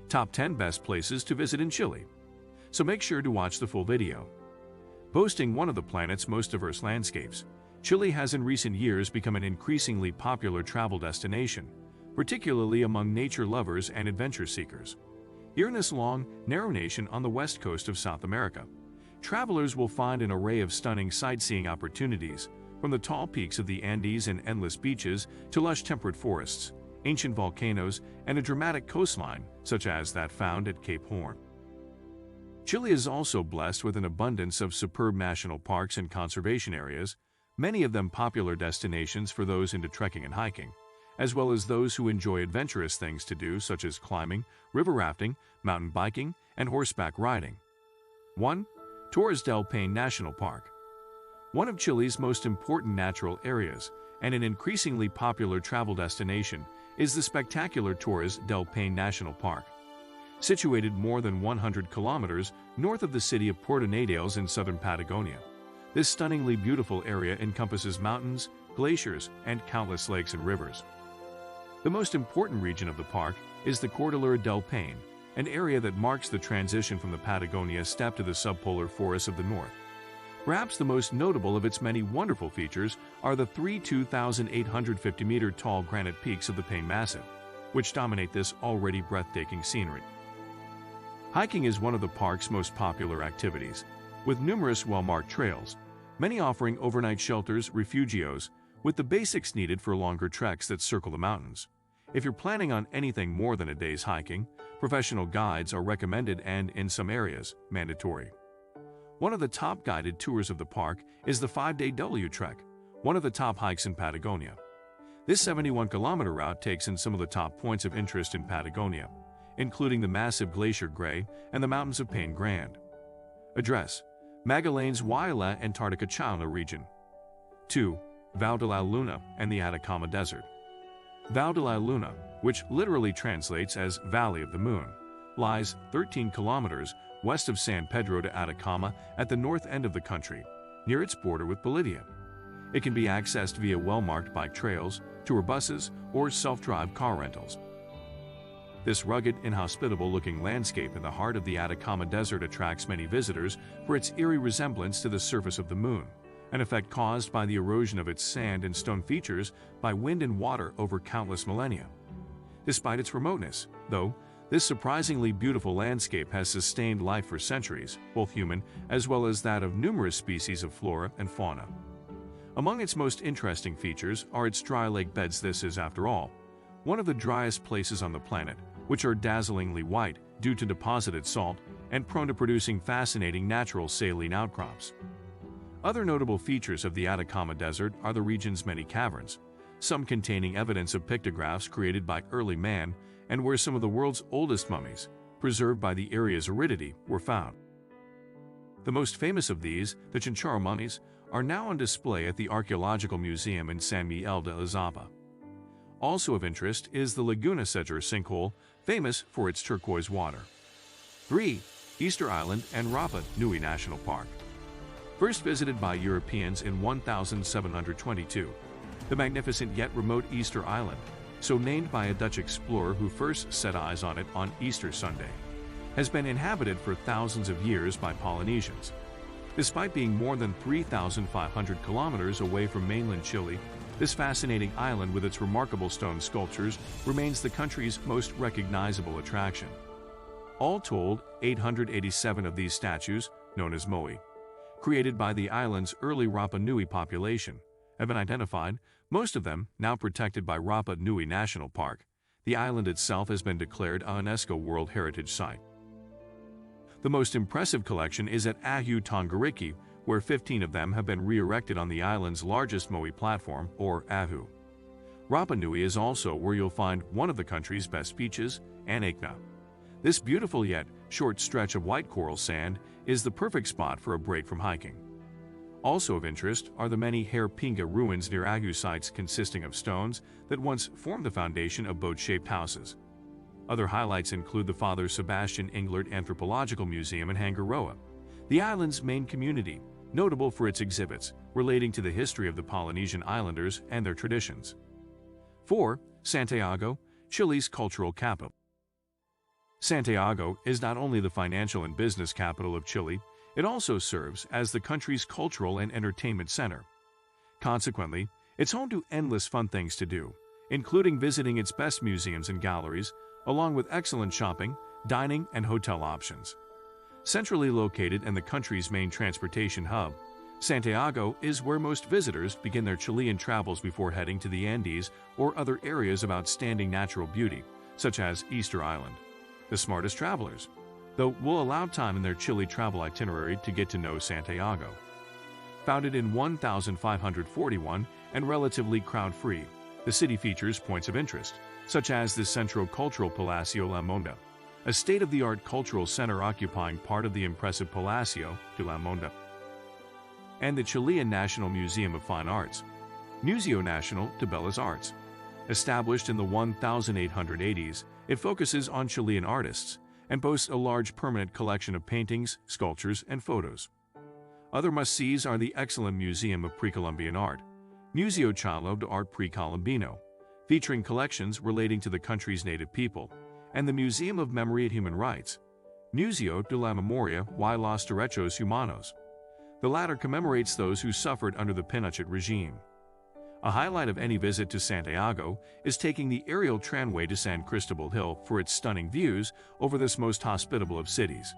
Top 10 Best Places to Visit in Chile. So make sure to watch the full video. Boasting one of the planet's most diverse landscapes, Chile has in recent years become an increasingly popular travel destination, particularly among nature lovers and adventure seekers. Here in this long, narrow nation on the west coast of South America, travelers will find an array of stunning sightseeing opportunities, from the tall peaks of the Andes and endless beaches to lush temperate forests, ancient volcanoes, and a dramatic coastline such as that found at Cape Horn. Chile is also blessed with an abundance of superb national parks and conservation areas, many of them popular destinations for those into trekking and hiking, as well as those who enjoy adventurous things to do such as climbing, river rafting, mountain biking, and horseback riding. 1. Torres del Paine National Park. One of Chile's most important natural areas and an increasingly popular travel destination is the spectacular Torres del Paine National Park. Situated more than 100 kilometers north of the city of Puerto Natales in southern Patagonia, this stunningly beautiful area encompasses mountains, glaciers, and countless lakes and rivers. The most important region of the park is the Cordillera del Paine, an area that marks the transition from the Patagonia steppe to the subpolar forests of the north. Perhaps the most notable of its many wonderful features are the three 2,850-meter-tall granite peaks of the Paine Massif, which dominate this already breathtaking scenery. Hiking is one of the park's most popular activities, with numerous well-marked trails, many offering overnight shelters, refugios, with the basics needed for longer treks that circle the mountains. If you're planning on anything more than a day's hiking, professional guides are recommended and, in some areas, mandatory. One of the top guided tours of the park is the 5-day W Trek, one of the top hikes in Patagonia. This 71-kilometer route takes in some of the top points of interest in Patagonia, including the massive Glacier Gray and the mountains of Paine Grand. Address: Magallanes Valle Antarctica Chile region. 2. Valle de la Luna and the Atacama Desert. Valle de la Luna, which literally translates as Valley of the Moon, lies 13 kilometers west of San Pedro de Atacama at the north end of the country, near its border with Bolivia. It can be accessed via well-marked bike trails, tour buses, or self-drive car rentals. This rugged, inhospitable-looking landscape in the heart of the Atacama Desert attracts many visitors for its eerie resemblance to the surface of the moon, an effect caused by the erosion of its sand and stone features by wind and water over countless millennia. Despite its remoteness, though, this surprisingly beautiful landscape has sustained life for centuries, both human as well as that of numerous species of flora and fauna. Among its most interesting features are its dry lake beds. This is, after all, one of the driest places on the planet, which are dazzlingly white due to deposited salt and prone to producing fascinating natural saline outcrops. Other notable features of the Atacama Desert are the region's many caverns, some containing evidence of pictographs created by early man and where some of the world's oldest mummies, preserved by the area's aridity, were found. The most famous of these, the Chinchorro mummies, are now on display at the Archaeological Museum in San Miguel de Izapa. Also of interest is the Laguna Seger sinkhole, famous for its turquoise water. 3. Easter Island and Rapa Nui National Park. First visited by Europeans in 1722, the magnificent yet remote Easter Island, so named by a Dutch explorer who first set eyes on it on Easter Sunday, has been inhabited for thousands of years by Polynesians. Despite being more than 3,500 kilometers away from mainland Chile, this fascinating island with its remarkable stone sculptures remains the country's most recognizable attraction. All told, 887 of these statues, known as moai, created by the island's early Rapa Nui population, have been identified, most of them now protected by Rapa Nui National Park. The island itself has been declared a UNESCO World Heritage Site. The most impressive collection is at Ahu Tongariki, where 15 of them have been re-erected on the island's largest moai platform, or Ahu. Rapa Nui is also where you'll find one of the country's best beaches, Anakna. This beautiful yet short stretch of white coral sand is the perfect spot for a break from hiking. Also of interest are the many Hair Pinga ruins near Agu sites consisting of stones that once formed the foundation of boat-shaped houses. Other highlights include the Father Sebastian Englert Anthropological Museum in Hangaroa, the island's main community, notable for its exhibits relating to the history of the Polynesian islanders and their traditions. 4. Santiago, Chile's cultural capital. Santiago is not only the financial and business capital of Chile, it also serves as the country's cultural and entertainment center. Consequently, it's home to endless fun things to do, including visiting its best museums and galleries, along with excellent shopping, dining, and hotel options. Centrally located and the country's main transportation hub, Santiago is where most visitors begin their Chilean travels before heading to the Andes or other areas of outstanding natural beauty, such as Easter Island. The smartest travelers, though, will allow time in their Chile travel itinerary to get to know Santiago. Founded in 1541 and relatively crowd-free, the city features points of interest, such as the Centro Cultural Palacio La Monda, a state-of-the-art cultural center occupying part of the impressive Palacio de la Monda, and the Chilean National Museum of Fine Arts, Museo Nacional de Bellas Artes. Established in the 1880s, it focuses on Chilean artists and boasts a large permanent collection of paintings, sculptures, and photos. Other must-sees are the excellent Museum of Pre-Columbian Art, Museo Chile de Arte Pre-Colombino, featuring collections relating to the country's native people, and the Museum of Memory and Human Rights, Museo de la Memoria y los Derechos Humanos. The latter commemorates those who suffered under the Pinochet regime. A highlight of any visit to Santiago is taking the aerial tramway to San Cristobal Hill for its stunning views over this most hospitable of cities.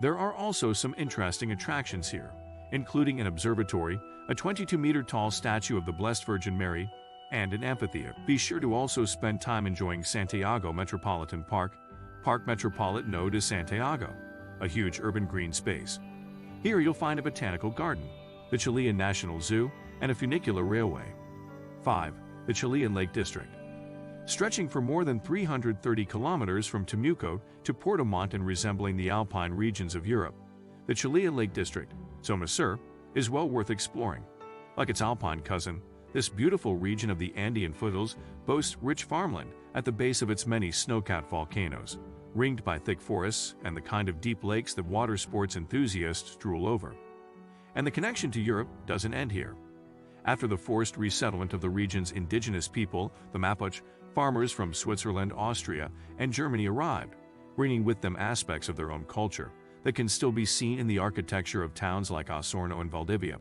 There are also some interesting attractions here, including an observatory, a 22-meter-tall statue of the Blessed Virgin Mary, and an amphitheater. Be sure to also spend time enjoying Santiago Metropolitan Park, Parque Metropolitano de Santiago, a huge urban green space. Here you'll find a botanical garden, the Chilean National Zoo, and a funicular railway. 5. The Chilean Lake District. Stretching for more than 330 kilometers from Temuco to Puerto Montt and resembling the alpine regions of Europe, the Chilean Lake District, Soma Sur, is well worth exploring. Like its alpine cousin, this beautiful region of the Andean foothills boasts rich farmland at the base of its many snow-capped volcanoes, ringed by thick forests and the kind of deep lakes that water sports enthusiasts drool over. And the connection to Europe doesn't end here. After the forced resettlement of the region's indigenous people, the Mapuche, farmers from Switzerland, Austria, and Germany arrived, bringing with them aspects of their own culture that can still be seen in the architecture of towns like Osorno and Valdivia,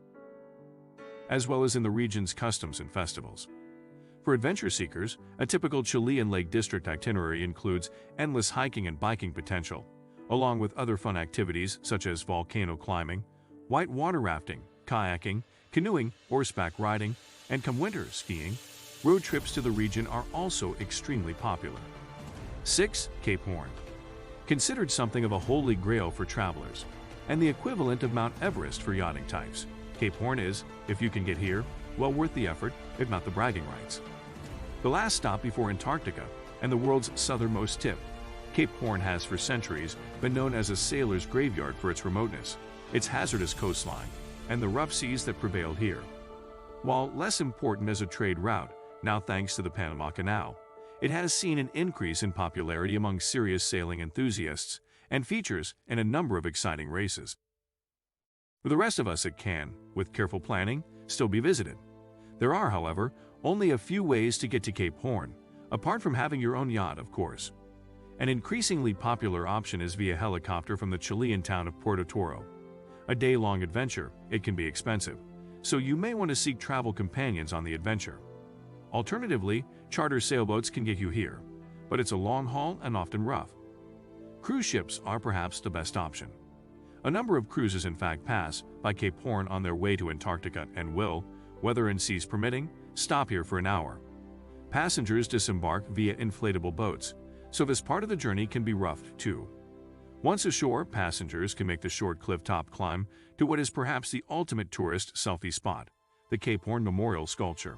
as well as in the region's customs and festivals. For adventure seekers, a typical Chilean Lake District itinerary includes endless hiking and biking potential, along with other fun activities such as volcano climbing, white water rafting, kayaking, canoeing, horseback riding, and come winter skiing. Road trips to the region are also extremely popular. 6. Cape Horn. Considered something of a holy grail for travelers, and the equivalent of Mount Everest for yachting types, Cape Horn is, if you can get here, well worth the effort, if not the bragging rights. The last stop before Antarctica and the world's southernmost tip, Cape Horn has for centuries been known as a sailor's graveyard for its remoteness, its hazardous coastline, and the rough seas that prevail here. While less important as a trade route, now thanks to the Panama Canal, it has seen an increase in popularity among serious sailing enthusiasts and features in a number of exciting races. For the rest of us, it can, with careful planning, still be visited. There are, however, only a few ways to get to Cape Horn, apart from having your own yacht, of course. An increasingly popular option is via helicopter from the Chilean town of Puerto Toro. A day-long adventure, it can be expensive, so you may want to seek travel companions on the adventure. Alternatively, charter sailboats can get you here, but it's a long haul and often rough. Cruise ships are perhaps the best option. A number of cruises in fact pass by Cape Horn on their way to Antarctica and will, weather and seas permitting, stop here for an hour. Passengers disembark via inflatable boats, so this part of the journey can be rough too. Once ashore, passengers can make the short cliff-top climb to what is perhaps the ultimate tourist selfie spot, the Cape Horn Memorial Sculpture.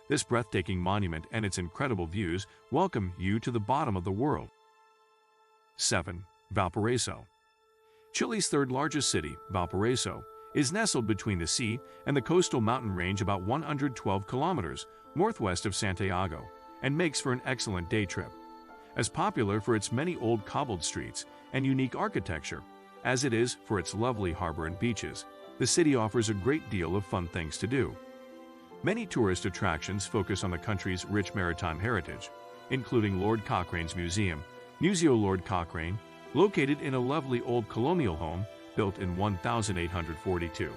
This breathtaking monument and its incredible views welcome you to the bottom of the world. 7. Valparaiso. Chile's third-largest city, Valparaiso, is nestled between the sea and the coastal mountain range about 112 kilometers northwest of Santiago, and makes for an excellent day trip. As popular for its many old cobbled streets and unique architecture as it is for its lovely harbor and beaches, the city offers a great deal of fun things to do. Many tourist attractions focus on the country's rich maritime heritage, including Lord Cochrane's Museum, Museo Lord Cochrane, located in a lovely old colonial home built in 1842.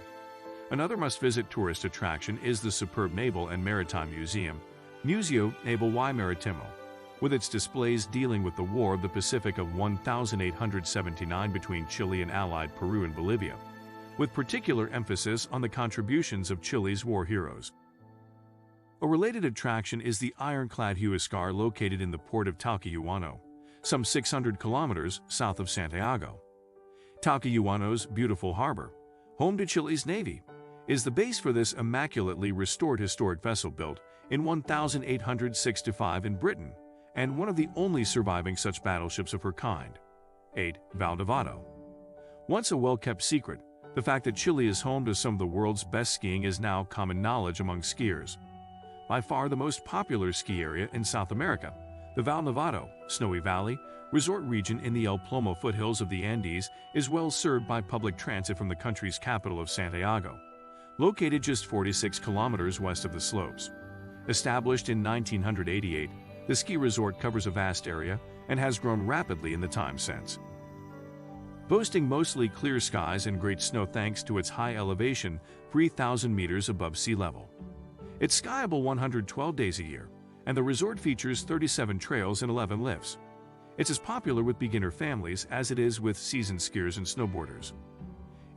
Another must-visit tourist attraction is the superb Naval and Maritime Museum, Museo Naval y Maritimo, with its displays dealing with the War of the Pacific of 1879 between Chile and allied Peru and Bolivia, with particular emphasis on the contributions of Chile's war heroes. A related attraction is the ironclad Huascar located in the port of Talcahuano, some 600 kilometers south of Santiago. Talcahuano's beautiful harbor, home to Chile's Navy, is the base for this immaculately restored historic vessel built in 1865 in Britain, and one of the only surviving such battleships of her kind. 8. Valdivado. Once a well-kept secret, the fact that Chile is home to some of the world's best skiing is now common knowledge among skiers. By far the most popular ski area in South America, the Valle Nevado, Snowy Valley, resort region in the El Plomo foothills of the Andes is well served by public transit from the country's capital of Santiago, located just 46 kilometers west of the slopes. Established in 1988, the ski resort covers a vast area and has grown rapidly in the time since. Boasting mostly clear skies and great snow thanks to its high elevation, 3,000 meters above sea level. It's skiable 112 days a year, and the resort features 37 trails and 11 lifts. It's as popular with beginner families as it is with seasoned skiers and snowboarders.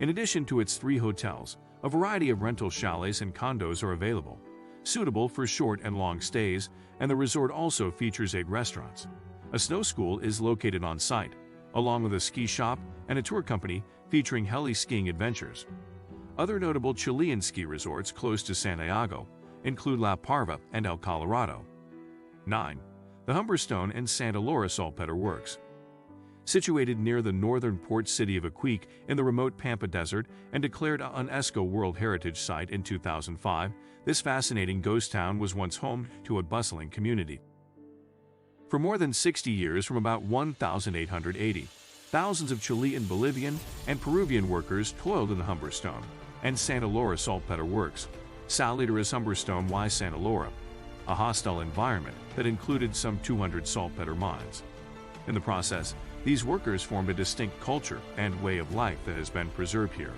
In addition to its 3 hotels, a variety of rental chalets and condos are available, suitable for short and long stays, and the resort also features 8 restaurants. A snow school is located on site, along with a ski shop and a tour company featuring heli skiing adventures. Other notable Chilean ski resorts close to Santiago include La Parva and El Colorado. 9. The Humberstone and Santa Laura Saltpeter Works. Situated near the northern port city of Iquique in the remote Pampa Desert and declared a UNESCO World Heritage Site in 2005, this fascinating ghost town was once home to a bustling community. For more than 60 years, from about 1880, thousands of Chilean, Bolivian, and Peruvian workers toiled in the Humberstone and Santa Laura Saltpeter Works. Saltpeter is Humberstone y Santa Laura, a hostile environment that included some 200 saltpeter mines. In the process, these workers formed a distinct culture and way of life that has been preserved here.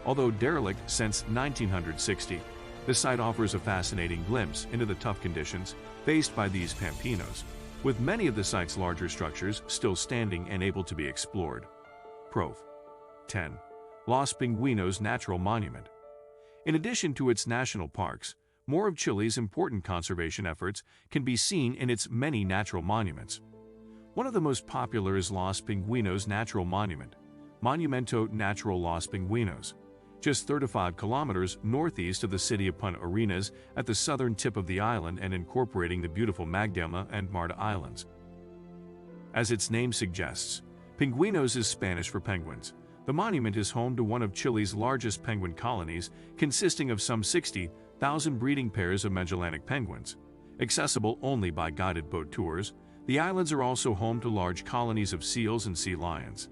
Although derelict since 1960, the site offers a fascinating glimpse into the tough conditions faced by these Pampinos, with many of the site's larger structures still standing and able to be explored. Prof. 10. Los Pingüinos Natural Monument. In addition to its national parks, more of Chile's important conservation efforts can be seen in its many natural monuments. One of the most popular is Los Pingüinos Natural Monument, Monumento Natural Los Pingüinos, just 35 kilometers northeast of the city of Punta Arenas at the southern tip of the island and incorporating the beautiful Magdalena and Marta Islands. As its name suggests, Pingüinos is Spanish for penguins. The monument is home to one of Chile's largest penguin colonies, consisting of some 60,000 breeding pairs of Magellanic penguins. Accessible only by guided boat tours, the islands are also home to large colonies of seals and sea lions.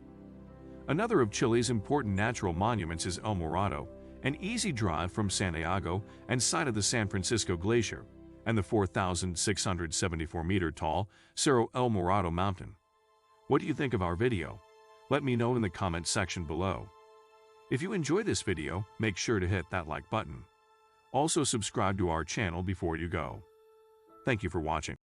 Another of Chile's important natural monuments is El Morado, an easy drive from Santiago and site of the San Francisco Glacier, and the 4,674-meter-tall Cerro El Morado Mountain. What do you think of our video? Let me know in the comments section below. If you enjoyed this video, make sure to hit that like button. Also subscribe to our channel before you go. Thank you for watching.